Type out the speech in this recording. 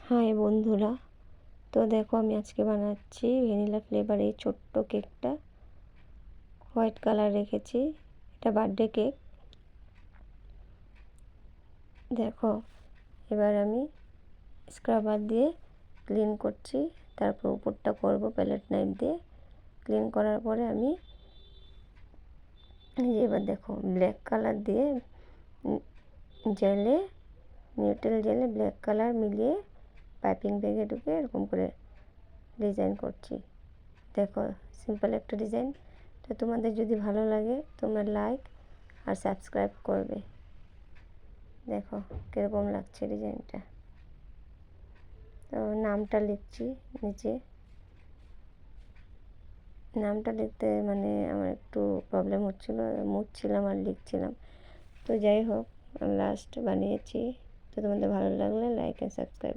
High বন্ধুরা, তো দেখো আমি আজকে বানাচ্ছি ভ্যানিলা ফ্লেভার এই ছোট্ট কেকটা। হোয়াইট কালার রেখেছি, এটা বার্থডে কেক। দেখো এবার আমি স্ক্রাবার দিয়ে ক্লিন করছি, তারপর উপরটা করব প্যালেট নাইফ দিয়ে। ক্লিন করার পরে আমি এবার দেখো ব্ল্যাক কালার দিয়ে জেলে নিউট্রাল জেলে ব্ল্যাক কালার মিলিয়ে পাইপিং ব্যাগে ঢুকে এরকম করে ডিজাইন করছি। দেখো সিম্পল একটা ডিজাইন। তো তোমাদের যদি ভালো লাগে তোমরা লাইক আর সাবস্ক্রাইব করবে। দেখো কীরকম লাগছে ডিজাইনটা। তো নামটা লিখছি নিচে। নামটা লিখতে মানে আমার একটু প্রবলেম হচ্ছিলো, মুছছিলাম আর লিখছিলাম। তো যাই হোক লাস্ট বানিয়েছি। তো তোমাদের ভালো লাগলে লাইক অ্যান্ড সাবস্ক্রাইব।